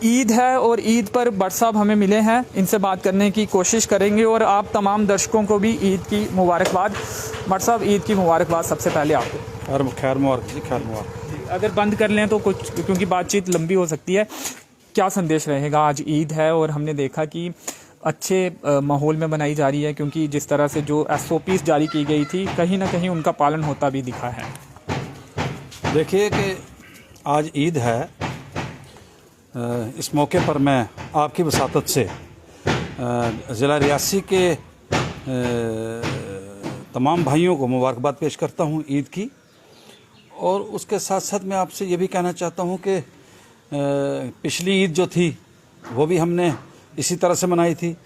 ईद है और ईद पर भट्ट साहब हमें मिले हैं, इनसे बात करने की कोशिश करेंगे और आप तमाम दर्शकों को भी ईद की मुबारकबाद। भट्ट साहब, ईद की मुबारकबाद सबसे पहले आपको। खैर मुबारक जी, खैर मुबारक। अगर बंद कर लें तो कुछ, क्योंकि बातचीत लंबी हो सकती है, क्या संदेश रहेगा? आज ईद है और हमने देखा कि अच्छे माहौल में बनाई जा रही है, क्योंकि जिस तरह से जो SOPs जारी की गई थी कहीं ना कहीं उनका पालन होता भी दिखा है। देखिए कि आज ईद है, इस मौके पर मैं आपकी वसातत से ज़िला रियासी के तमाम भाइयों को मुबारकबाद पेश करता हूँ ईद की। और उसके साथ साथ मैं आपसे ये भी कहना चाहता हूँ कि पिछली ईद जो थी वो भी हमने इसी तरह से मनाई थी।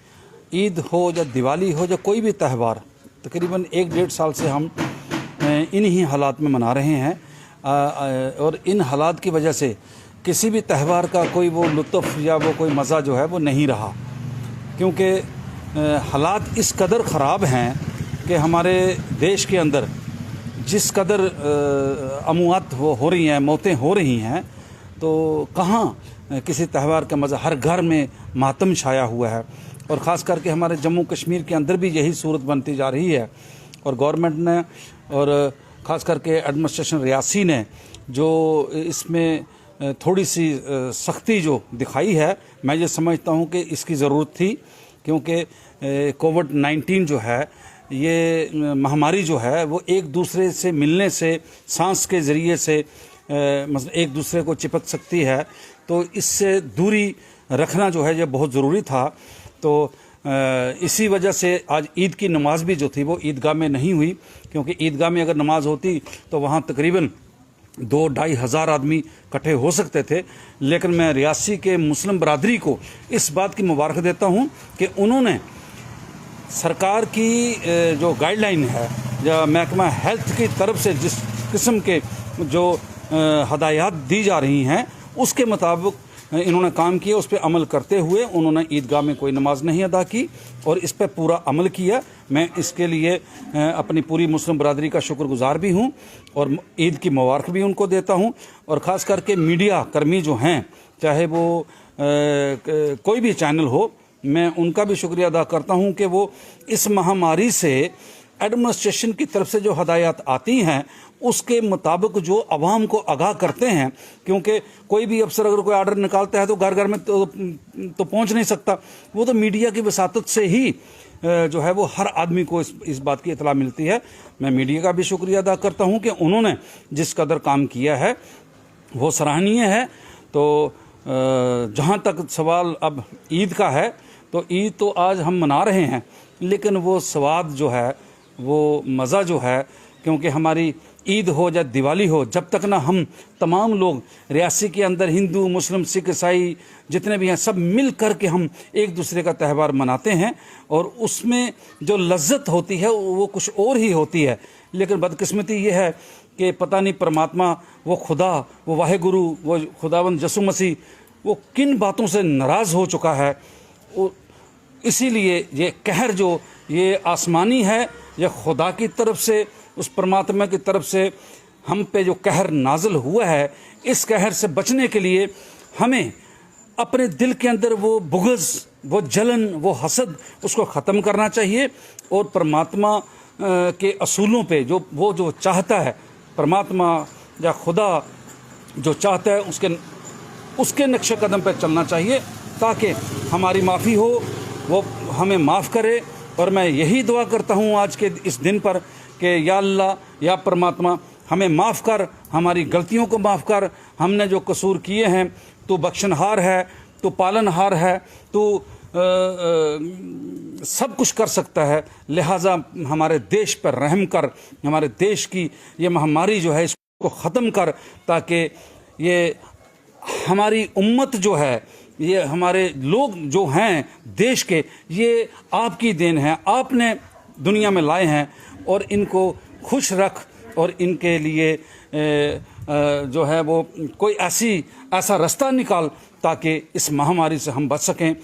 ईद हो या दिवाली हो या कोई भी त्यौहार, तकरीबन 1-1.5 साल से हम इन्हीं हालात में मना रहे हैं। और इन हालात की वजह से किसी भी त्यौहार का कोई वो लुत्फ़ या वो कोई मज़ा जो है वो नहीं रहा, क्योंकि हालात इस कदर ख़राब हैं कि हमारे देश के अंदर जिस कदर अमवात हो रही हैं, मौतें हो रही हैं, तो कहाँ किसी त्यौहार का मज़ा। हर घर में मातम छाया हुआ है और ख़ास करके हमारे जम्मू कश्मीर के अंदर भी यही सूरत बनती जा रही है। और गवर्नमेंट ने और ख़ास करके एडमिनिस्ट्रेशन रियासी ने जो इसमें थोड़ी सी सख्ती जो दिखाई है, मैं ये समझता हूँ कि इसकी ज़रूरत थी, क्योंकि कोविड-19 जो है, ये महामारी जो है वो एक दूसरे से मिलने से, सांस के ज़रिए से मतलब एक दूसरे को चिपक सकती है, तो इससे दूरी रखना जो है ये बहुत ज़रूरी था। तो इसी वजह से आज ईद की नमाज भी जो थी वो ईदगाह में नहीं हुई, क्योंकि ईदगाह में अगर नमाज होती तो वहाँ तकरीबन 2-2.5 हज़ार आदमी इकट्ठे हो सकते थे। लेकिन मैं रियासी के मुस्लिम बरादरी को इस बात की मुबारक देता हूँ कि उन्होंने सरकार की जो गाइडलाइन है या महकमा हेल्थ की तरफ से जिस किस्म के जो हदायत दी जा रही हैं उसके मुताबिक इन्होंने काम किया। उस पर अमल करते हुए उन्होंने ईदगाह में कोई नमाज नहीं अदा की और इस पर पूरा अमल किया। मैं इसके लिए अपनी पूरी मुस्लिम बरादरी का शुक्रगुजार भी हूँ और ईद की मुबारक भी उनको देता हूँ। और ख़ास करके मीडिया कर्मी जो हैं, चाहे वो कोई भी चैनल हो, मैं उनका भी शुक्रिया अदा करता हूँ कि वो इस महामारी से एडमिनिस्ट्रेशन की तरफ से जो हदायत आती हैं उसके मुताबिक जो आवाम को आगाह करते हैं, क्योंकि कोई भी अफसर अगर कोई आर्डर निकालता है तो घर घर में तो पहुंच नहीं सकता। वो तो मीडिया की वसातत से ही जो है वो हर आदमी को इस बात की इतला मिलती है। मैं मीडिया का भी शुक्रिया अदा करता हूं कि उन्होंने जिस कदर काम किया है वो सराहनीय है। तो जहां तक सवाल अब ईद का है, तो ईद तो आज हम मना रहे हैं, लेकिन वो स्वाद जो है, वो मज़ा जो है, क्योंकि हमारी ईद हो या दिवाली हो, जब तक ना हम तमाम लोग रियासी के अंदर हिंदू, मुस्लिम, सिख, ईसाई जितने भी हैं, सब मिल कर के हम एक दूसरे का त्यौहार मनाते हैं और उसमें जो लज्जत होती है वो कुछ और ही होती है। लेकिन बदकिस्मती ये है कि पता नहीं परमात्मा, वो खुदा, वो वाहेगुरु, वो खुदावंद यसु मसीह, वो किन बातों से नाराज़ हो चुका है। इसीलिए ये कहर जो ये आसमानी है, यह खुदा की तरफ से, उस परमात्मा की तरफ से हम पे जो कहर नाजिल हुआ है, इस कहर से बचने के लिए हमें अपने दिल के अंदर वो बुग़्ज़, वो जलन, वो हसद, उसको ख़त्म करना चाहिए और परमात्मा के असूलों पे जो चाहता है, परमात्मा या खुदा जो चाहता है उसके नक्शे कदम पर चलना चाहिए, ताकि हमारी माफ़ी हो, वो हमें माफ़ करे। और मैं यही दुआ करता हूँ आज के इस दिन पर कि या अल्लाह, या परमात्मा, हमें माफ़ कर, हमारी गलतियों को माफ़ कर। हमने जो कसूर किए हैं, तो बख्शनहार है, तो पालनहार है, तो सब कुछ कर सकता है। लिहाजा हमारे देश पर रहम कर, हमारे देश की ये महामारी जो है इसको ख़त्म कर, ताकि ये हमारी उम्मत जो है, ये हमारे लोग जो हैं देश के, ये आपकी देन है, आपने दुनिया में लाए हैं और इनको खुश रख और इनके लिए जो है वो कोई ऐसा रास्ता निकाल ताकि इस महामारी से हम बच सकें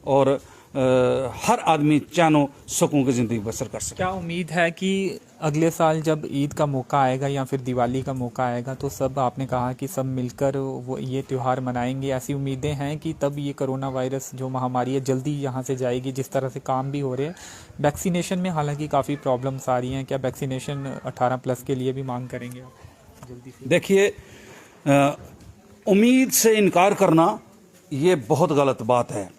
और हर आदमी चैनो सुकून की ज़िंदगी बसर कर सके। क्या उम्मीद है कि अगले साल जब ईद का मौका आएगा या फिर दिवाली का मौका आएगा तो सब, आपने कहा कि सब मिलकर वो ये त्यौहार मनाएंगे, ऐसी उम्मीदें हैं कि तब ये कोरोना वायरस जो महामारी है जल्दी यहाँ से जाएगी? जिस तरह से काम भी हो रहे हैं वैक्सीनेशन में, हालांकि काफ़ी प्रॉब्लम्स आ रही हैं, क्या वैक्सीनेशन 18+ के लिए भी मांग करेंगे आप जल्दी से? देखिए, उम्मीद से इनकार करना ये बहुत गलत बात है।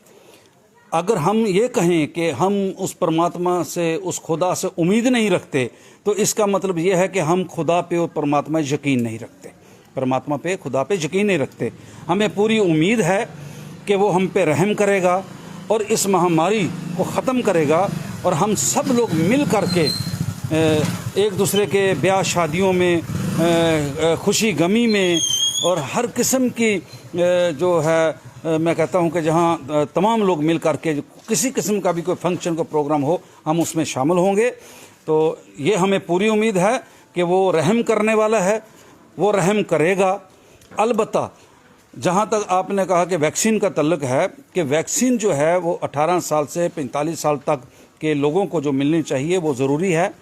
अगर हम ये कहें कि हम उस परमात्मा से, उस खुदा से उम्मीद नहीं रखते, तो इसका मतलब ये है कि हम खुदा पे और परमात्मा यकीन नहीं रखते, परमात्मा पे, खुदा पे यकीन नहीं रखते। हमें पूरी उम्मीद है कि वो हम पे रहम करेगा और इस महामारी को ख़त्म करेगा, और हम सब लोग मिल करके एक दूसरे के ब्याह शादियों में, खुशी गमी में, और हर किस्म की जो है, मैं कहता हूं कि जहां तमाम लोग मिल करके किसी किस्म का भी कोई फंक्शन, को प्रोग्राम हो, हम उसमें शामिल होंगे। तो ये हमें पूरी उम्मीद है कि वो रहम करने वाला है, वो रहम करेगा। अलबत्ता जहां तक आपने कहा कि वैक्सीन का तल्लुक है, कि वैक्सीन जो है वो 18 साल से 45 साल तक के लोगों को जो मिलनी चाहिए वो ज़रूरी है।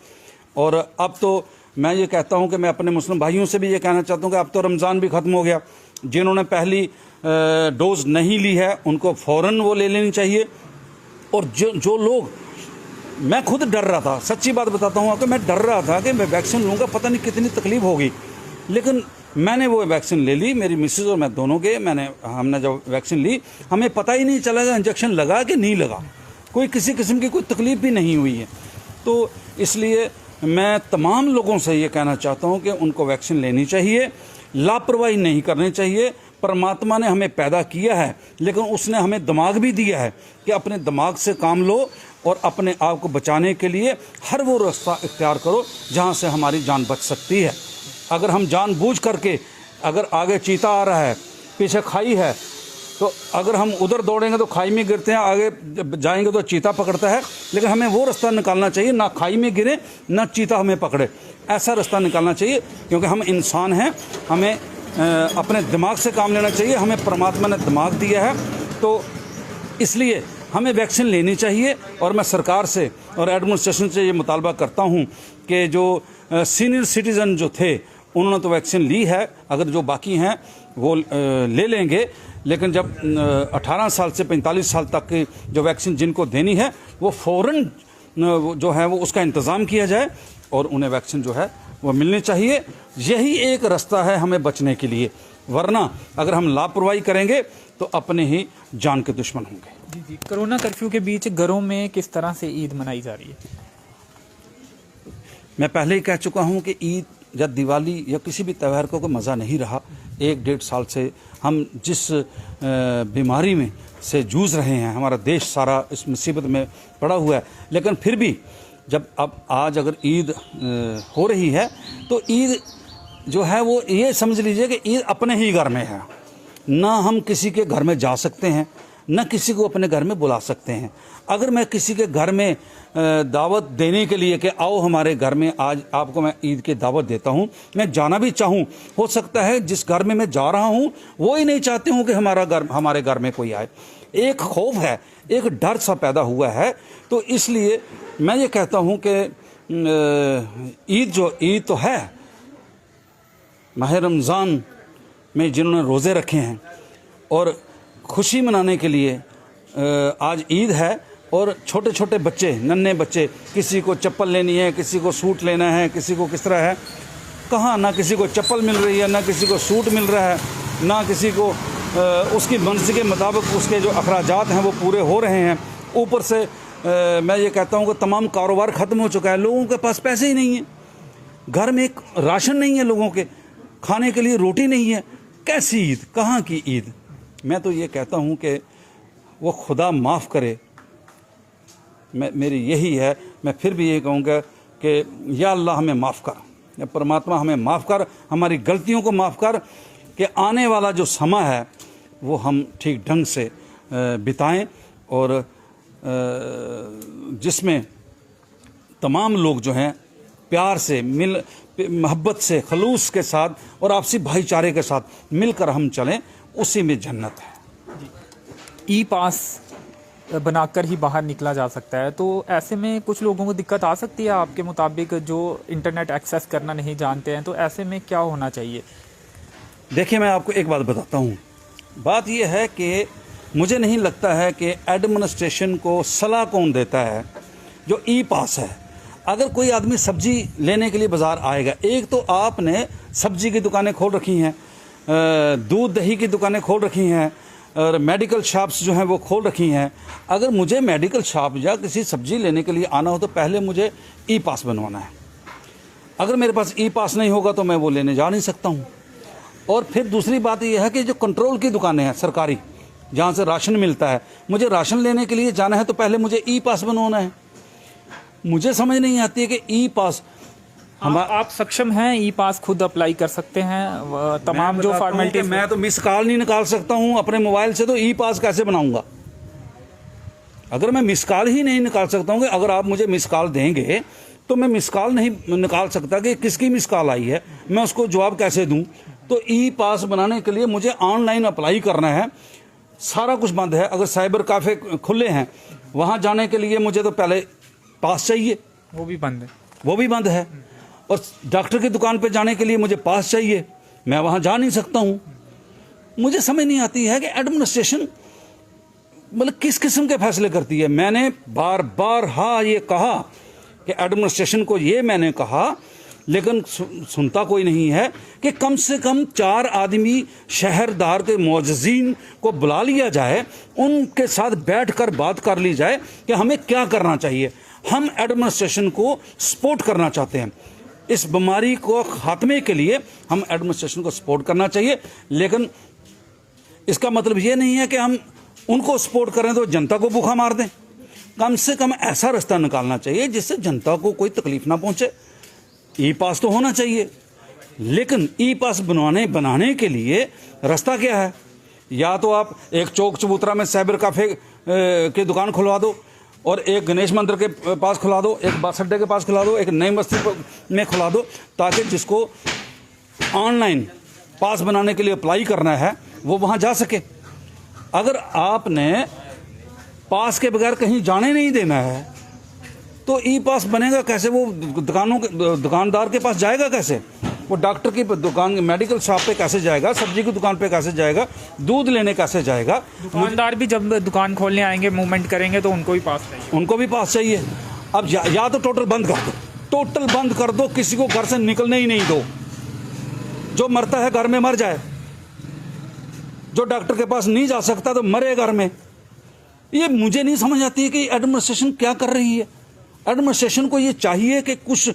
और अब तो मैं ये कहता हूं कि मैं अपने मुस्लिम भाइयों से भी ये कहना चाहता हूं कि अब तो रमज़ान भी ख़त्म हो गया। जिन्होंने पहली डोज नहीं ली है उनको फ़ौरन वो ले लेनी चाहिए। और जो लोग, मैं खुद डर रहा था, सच्ची बात बताता हूँ आपको, मैं डर रहा था कि मैं वैक्सीन लूँगा, पता नहीं कितनी तकलीफ़ होगी, लेकिन मैंने वो वैक्सीन ले ली। मेरी मिसेज और मैं दोनों के, हमने जब वैक्सीन ली, हमें पता ही नहीं चला इंजेक्शन लगा कि नहीं लगा, कोई किसी किस्म की कोई तकलीफ़ भी नहीं हुई है। तो इसलिए मैं तमाम लोगों से ये कहना चाहता हूँ कि उनको वैक्सीन लेनी चाहिए, लापरवाही नहीं करनी चाहिए। परमात्मा ने हमें पैदा किया है, लेकिन उसने हमें दिमाग भी दिया है कि अपने दिमाग से काम लो और अपने आप को बचाने के लिए हर वो रास्ता इख्तियार करो जहाँ से हमारी जान बच सकती है। अगर हम जानबूझ करके, अगर आगे चीता आ रहा है, पीछे खाई है, तो अगर हम उधर दौड़ेंगे तो खाई में गिरते हैं, आगे जाएंगे तो चीता पकड़ता है। लेकिन हमें वो रास्ता निकालना चाहिए, ना खाई में गिरे ना चीता हमें पकड़े, ऐसा रास्ता निकालना चाहिए। क्योंकि हम इंसान हैं, हमें अपने दिमाग से काम लेना चाहिए। हमें परमात्मा ने दिमाग दिया है, तो इसलिए हमें वैक्सीन लेनी चाहिए। और मैं सरकार से और एडमिनिस्ट्रेशन से ये मुतालबा करता हूँ कि जो सीनियर सिटीज़न जो थे उन्होंने तो वैक्सीन ली है, अगर जो बाकी हैं वो ले लेंगे, लेकिन जब 18 साल से 45 साल तक की जो वैक्सीन जिनको देनी है वो फ़ौरन जो है वो उसका इंतज़ाम किया जाए और उन्हें वैक्सीन जो है वो मिलनी चाहिए। यही एक रास्ता है हमें बचने के लिए, वरना अगर हम लापरवाही करेंगे तो अपने ही जान के दुश्मन होंगे। जी जी। कोरोना कर्फ्यू के बीच घरों में किस तरह से ईद मनाई जा रही है? मैं पहले ही कह चुका हूँ कि ईद या दिवाली या किसी भी त्यौहार को मज़ा नहीं रहा। 1-1.5 साल से हम जिस बीमारी में से जूझ रहे हैं, हमारा देश सारा इस मुसीबत में पड़ा हुआ है, लेकिन फिर भी जब अब आज अगर ईद हो रही है तो ईद जो है वो ये समझ लीजिए कि ईद अपने ही घर में है। ना हम किसी के घर में जा सकते हैं, न किसी को अपने घर में बुला सकते हैं। अगर मैं किसी के घर में दावत देने के लिए कि आओ हमारे घर में, आज आपको मैं ईद की दावत देता हूं, मैं जाना भी चाहूं, हो सकता है जिस घर में मैं जा रहा हूं वो ही नहीं चाहते हूं कि हमारे घर में कोई आए। एक खौफ है, एक डर सा पैदा हुआ है। तो इसलिए मैं ये कहता हूं कि ईद तो है, माह रमज़ान में जिन्होंने रोज़े रखे हैं और खुशी मनाने के लिए आज ईद है। और छोटे छोटे बच्चे, नन्हे बच्चे, किसी को चप्पल लेनी है, किसी को सूट लेना है, किसी को किस तरह है, कहाँ ना किसी को चप्पल मिल रही है, ना किसी को सूट मिल रहा है, ना किसी को उसकी मर्ज़ी के मुताबिक उसके जो अखराजात हैं वो पूरे हो रहे हैं। ऊपर से मैं ये कहता हूँ कि तमाम कारोबार ख़त्म हो चुका है, लोगों के पास पैसे ही नहीं हैं, घर में एक राशन नहीं है, लोगों के खाने के लिए रोटी नहीं है। कैसी ईद, कहाँ की ईद? मैं तो ये कहता हूँ कि वो खुदा माफ़ करे। मेरी यही है, मैं फिर भी यही कहूँगा कि या अल्लाह हमें माफ़ कर, या परमात्मा हमें माफ़ कर, हमारी गलतियों को माफ़ कर, कि आने वाला जो समय है वो हम ठीक ढंग से बिताएं और जिसमें तमाम लोग जो हैं प्यार से, मोहब्बत से, खलूस के साथ और आपसी भाईचारे के साथ मिलकर हम चलें, उसी में जन्नत है। ई पास बनाकर ही बाहर निकला जा सकता है। तो ऐसे में कुछ लोगों को दिक्कत आ सकती है आपके मुताबिक, जो इंटरनेट एक्सेस करना नहीं जानते हैं, तो ऐसे में क्या होना चाहिए? देखिए, मैं आपको एक बात बताता हूँ। बात यह है कि मुझे नहीं लगता है कि एडमिनिस्ट्रेशन को सलाह कौन देता है। जो ई पास है, अगर कोई आदमी सब्जी लेने के लिए बाज़ार आएगा, एक तो आपने सब्जी की दुकानें खोल रखी हैं, दूध दही की दुकानें खोल रखी हैं, और मेडिकल शॉप्स जो हैं वो खोल रखी हैं। अगर मुझे मेडिकल शॉप या किसी सब्जी लेने के लिए आना हो तो पहले मुझे ई पास बनवाना है। अगर मेरे पास ई पास नहीं होगा तो मैं वो लेने जा नहीं सकता हूँ। और फिर दूसरी बात यह है कि जो कंट्रोल की दुकानें हैं सरकारी, जहाँ से राशन मिलता है, मुझे राशन लेने के लिए जाना है तो पहले मुझे ई पास बनवाना है। मुझे समझ नहीं आती है कि ई पास आप सक्षम हैं ई पास खुद अप्लाई कर सकते हैं तमाम जो फॉर्मेलिटी? मैं तो मिस कॉल नहीं निकाल सकता हूँ अपने मोबाइल से, तो ई पास कैसे बनाऊंगा? अगर मैं मिस कॉल ही नहीं निकाल सकता हूँ, अगर आप मुझे मिस कॉल देंगे तो मैं मिस कॉल नहीं निकाल सकता कि किसकी मिस कॉल आई है, मैं उसको जवाब कैसे दूं? तो ई पास बनाने के लिए मुझे ऑनलाइन अप्लाई करना है। सारा कुछ बंद है। अगर साइबर कैफे खुले हैं, वहां जाने के लिए मुझे तो पहले पास चाहिए, वो भी बंद है। वो भी बंद है। और डॉक्टर की दुकान पे जाने के लिए मुझे पास चाहिए, मैं वहां जा नहीं सकता हूं। मुझे समझ नहीं आती है कि एडमिनिस्ट्रेशन मतलब किस किस्म के फैसले करती है। मैंने बार बार ये कहा कि एडमिनिस्ट्रेशन को ये मैंने कहा, लेकिन सुनता कोई नहीं है कि कम से कम 4 आदमी शहरदार के मुअज्जिज़ीन को बुला लिया जाए, उनके साथ बैठकर बात कर ली जाए कि हमें क्या करना चाहिए। हम एडमिनिस्ट्रेशन को सपोर्ट करना चाहते हैं। इस बीमारी को खात्मे के लिए हम एडमिनिस्ट्रेशन को सपोर्ट करना चाहिए, लेकिन इसका मतलब ये नहीं है कि हम उनको सपोर्ट करें तो जनता को भूखा मार दें। कम से कम ऐसा रास्ता निकालना चाहिए जिससे जनता को कोई तकलीफ ना पहुंचे। ई पास तो होना चाहिए, लेकिन ई पास बनाने के लिए रास्ता क्या है? या तो आप एक चौक चबूतरा में साइबर कैफे की दुकान खुलवा दो, और एक गणेश मंदिर के पास खुला दो, एक बस अड्डे के पास खुला दो, एक नई बस्ती में खुला दो, ताकि जिसको ऑनलाइन पास बनाने के लिए अप्लाई करना है वो वहाँ जा सके। अगर आपने पास के बगैर कहीं जाने नहीं देना है तो ई पास बनेगा कैसे? वो दुकानदार के पास जाएगा कैसे? वो डॉक्टर की दुकान, मेडिकल शॉप पे कैसे जाएगा? सब्जी की दुकान पे कैसे जाएगा? दूध लेने कैसे जाएगा? दुकानदार भी जब दुकान खोलने आएंगे, मूवमेंट करेंगे, तो उनको भी पास चाहिए। उनको भी पास चाहिए। अब या तो टोटल बंद कर दो, टोटल बंद कर दो, किसी को घर से निकलने ही नहीं दो। जो मरता है घर में मर जाए, जो डॉक्टर के पास नहीं जा सकता तो मरे घर में। ये मुझे नहीं समझ आती है कि एडमिनिस्ट्रेशन क्या कर रही है। एडमिनिस्ट्रेशन को ये चाहिए कि कुछ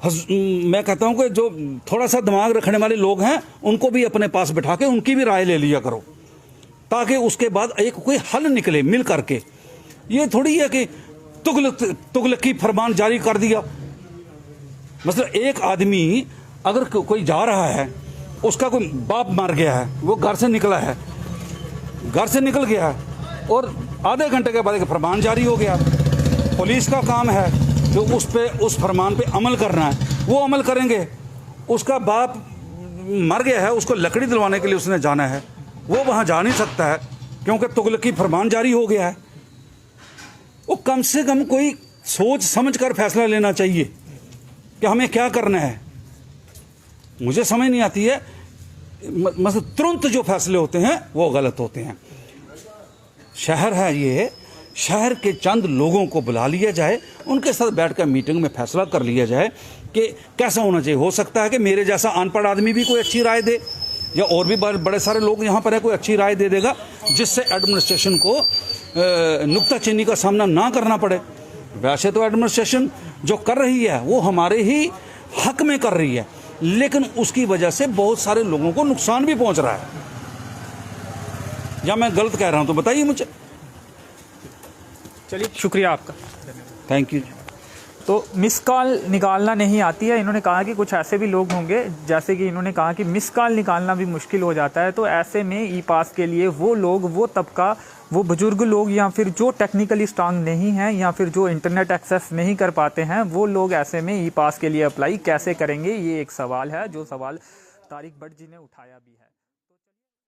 मैं कहता हूं कि जो थोड़ा सा दिमाग रखने वाले लोग हैं उनको भी अपने पास बिठा के उनकी भी राय ले लिया करो, ताकि उसके बाद एक कोई हल निकले मिल करके। ये थोड़ी है कि तुगलकी फरमान जारी कर दिया। मतलब एक आदमी अगर कोई जा रहा है, उसका कोई बाप मर गया है, वो घर से निकला है, घर से निकल गया है, और आधे घंटे के बाद एक फरमान जारी हो गया। पुलिस का काम है जो उस फरमान पे अमल करना है, वो अमल करेंगे। उसका बाप मर गया है, उसको लकड़ी दिलवाने के लिए उसने जाना है, वो वहाँ जा नहीं सकता है क्योंकि तुगलकी फरमान जारी हो गया है। वो कम से कम कोई सोच समझ कर फैसला लेना चाहिए कि हमें क्या करना है। मुझे समझ नहीं आती है, मतलब तुरंत जो फैसले होते हैं वो गलत होते हैं। शहर है ये, शहर के चंद लोगों को बुला लिया जाए, उनके साथ बैठकर मीटिंग में फैसला कर लिया जाए कि कैसा होना चाहिए। हो सकता है कि मेरे जैसा अनपढ़ आदमी भी कोई अच्छी राय दे, या और भी बड़े सारे लोग यहाँ पर है, कोई अच्छी राय दे देगा जिससे एडमिनिस्ट्रेशन को नुक्ताचीनी का सामना ना करना पड़े। वैसे तो एडमिनिस्ट्रेशन जो कर रही है वो हमारे ही हक में कर रही है, लेकिन उसकी वजह से बहुत सारे लोगों को नुकसान भी पहुंच रहा है। या मैं गलत कह रहा हूं तो बताइए मुझे। चलिए, शुक्रिया आपका, थैंक यू। तो मिस कॉल निकालना नहीं आती है। इन्होंने कहा कि कुछ ऐसे भी लोग होंगे, जैसे कि इन्होंने कहा कि मिस कॉल निकालना भी मुश्किल हो जाता है। तो ऐसे में ई पास के लिए वो लोग, वो तबका, वो बुजुर्ग लोग, या फिर जो टेक्निकली स्ट्रांग नहीं हैं, या फिर जो इंटरनेट एक्सेस नहीं कर पाते हैं, वो लोग ऐसे में ई पास के लिए अप्लाई कैसे करेंगे? ये एक सवाल है, जो सवाल तारिक भट्ट जी ने उठाया भी है।